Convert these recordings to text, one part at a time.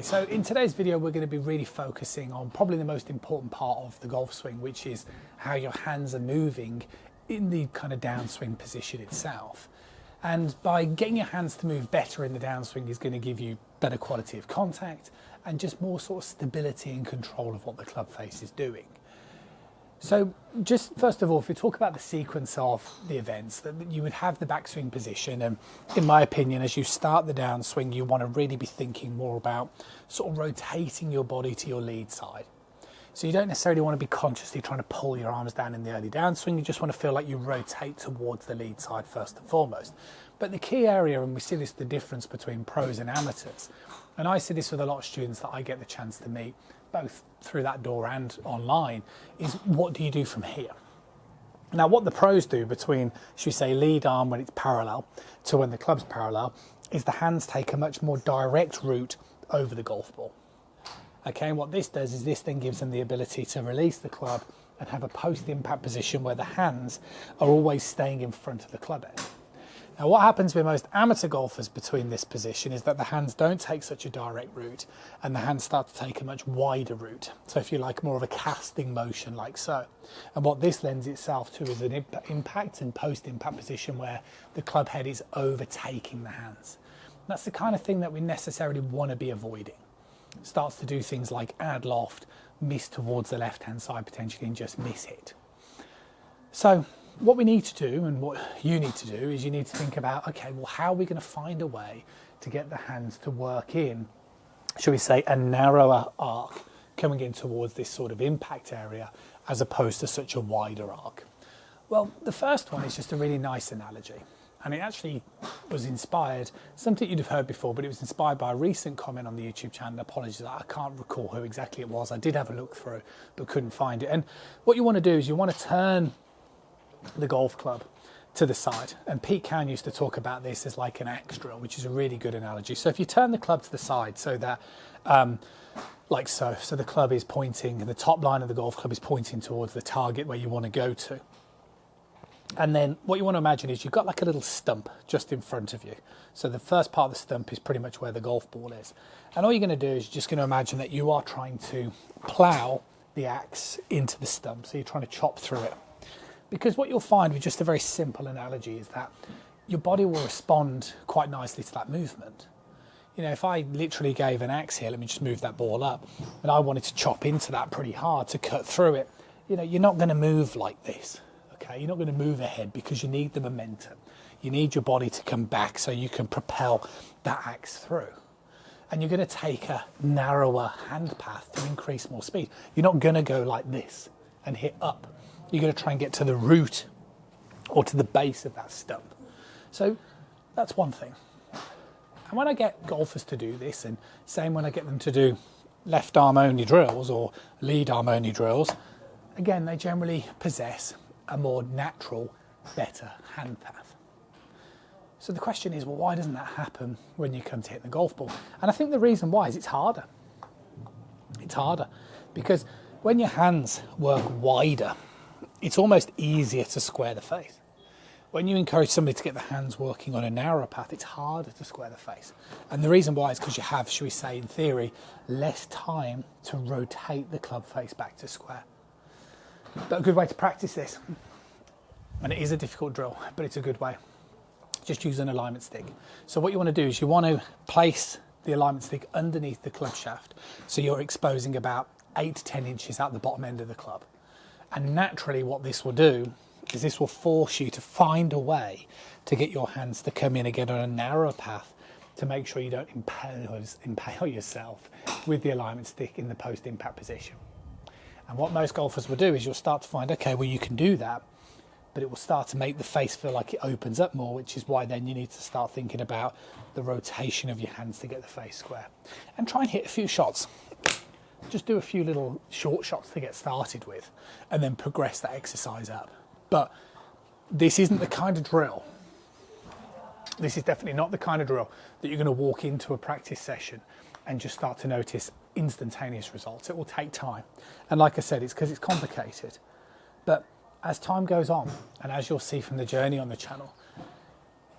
Okay, so in today's video we're going to be really focusing on probably the most important part of the golf swing, which is how your hands are moving in the kind of downswing position itself. And by getting your hands to move better in the downswing is going to give you better quality of contact and just more sort of stability and control of what the club face is doing. So just first of all, if we talk about the sequence of the events, that you would have the backswing position, and in my opinion, as you start the downswing, you want to really be thinking more about sort of rotating your body to your lead side. So you don't necessarily want to be consciously trying to pull your arms down in the early downswing, you just want to feel like you rotate towards the lead side first and foremost. But the key area, and we see this, the difference between pros and amateurs, and I see this with a lot of students that I get the chance to meet, both through that door and online, is what do you do from here? Now what the pros do between, should we say, lead arm when it's parallel to when the club's parallel, is the hands take a much more direct route over the golf ball. Okay, and what this does is this then gives them the ability to release the club and have a post-impact position where the hands are always staying in front of the club head. Now what happens with most amateur golfers between this position is that the hands don't take such a direct route and the hands start to take a much wider route. So if you like, more of a casting motion like so. And what this lends itself to is an impact and post-impact position where the club head is overtaking the hands. That's the kind of thing that we necessarily want to be avoiding. It starts to do things like add loft, miss towards the left-hand side potentially, and just miss hit. So what we need to do, and what you need to do, is you need to think about, okay, well, how are we going to find a way to get the hands to work in, shall we say, a narrower arc coming in towards this sort of impact area as opposed to such a wider arc? Well, the first one is just a really nice analogy. And it actually was inspired, something you'd have heard before, but it was inspired by a recent comment on the YouTube channel. Apologies, I can't recall who exactly it was. I did have a look through, but couldn't find it. And what you want to do is you want to turn the golf club to the side. And Pete Cowan used to talk about this as like an axe drill, which is a really good analogy. So if you turn the club to the side so that, like so the club is pointing, and the top line of the golf club is pointing towards the target where you want to go to. And then what you want to imagine is you've got like a little stump just in front of you. So the first part of the stump is pretty much where the golf ball is. And all you're going to do is you're just going to imagine that you are trying to plough the axe into the stump. So you're trying to chop through it. Because what you'll find with just a very simple analogy is that your body will respond quite nicely to that movement. You know, if I literally gave an axe here, let me just move that ball up, and I wanted to chop into that pretty hard to cut through it, you know, you're not going to move like this. Okay, you're not going to move ahead because you need the momentum. You need your body to come back so you can propel that axe through. And you're going to take a narrower hand path to increase more speed. You're not going to go like this and hit up. You're going to try and get to the root or to the base of that stump. So that's one thing. And when I get golfers to do this, and same when I get them to do left arm only drills or lead arm only drills, again, they generally possess a more natural, better hand path. So the question is, well, why doesn't that happen when you come to hit the golf ball? And I think the reason why is it's harder. It's harder because when your hands work wider, it's almost easier to square the face. When you encourage somebody to get the hands working on a narrower path, it's harder to square the face. And the reason why is because you have, shall we say, in theory, less time to rotate the club face back to square. But a good way to practice this, and it is a difficult drill, but it's a good way, just use an alignment stick. So what you want to do is you want to place the alignment stick underneath the club shaft, so you're exposing about 8 to 10 inches out the bottom end of the club. And naturally what this will do is this will force you to find a way to get your hands to come in again on a narrower path to make sure you don't impale yourself with the alignment stick in the post-impact position. And what most golfers will do is you'll start to find, okay, well, you can do that, but it will start to make the face feel like it opens up more, which is why then you need to start thinking about the rotation of your hands to get the face square. And try and hit a few shots. Just do a few little short shots to get started with, and then progress that exercise up. But this isn't the kind of drill. This is definitely not the kind of drill that you're going to walk into a practice session and just start to notice instantaneous results. It will take time. And like I said, it's because it's complicated. But as time goes on, and as you'll see from the journey on the channel,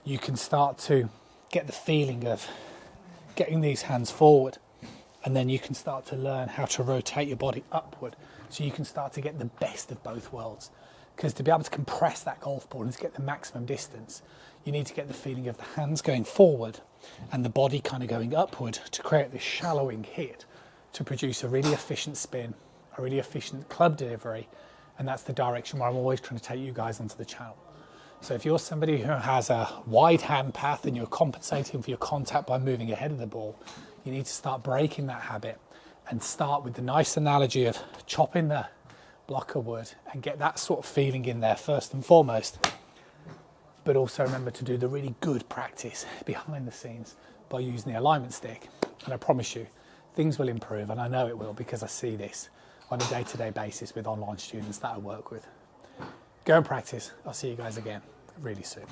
you can start to get the feeling of getting these hands forward And then you can start to learn how to rotate your body upward, so you can start to get the best of both worlds. Because to be able to compress that golf ball and to get the maximum distance, you need to get the feeling of the hands going forward and the body kind of going upward to create this shallowing hit to produce a really efficient spin, a really efficient club delivery. And that's the direction where I'm always trying to take you guys onto the channel. So if you're somebody who has a wide hand path and you're compensating for your contact by moving ahead of the ball, you need to start breaking that habit and start with the nice analogy of chopping the block of wood and get that sort of feeling in there first and foremost. But also remember to do the really good practice behind the scenes by using the alignment stick. And I promise you, things will improve, and I know it will because I see this on a day-to-day basis with online students that I work with. Go and practice. I'll see you guys again really soon.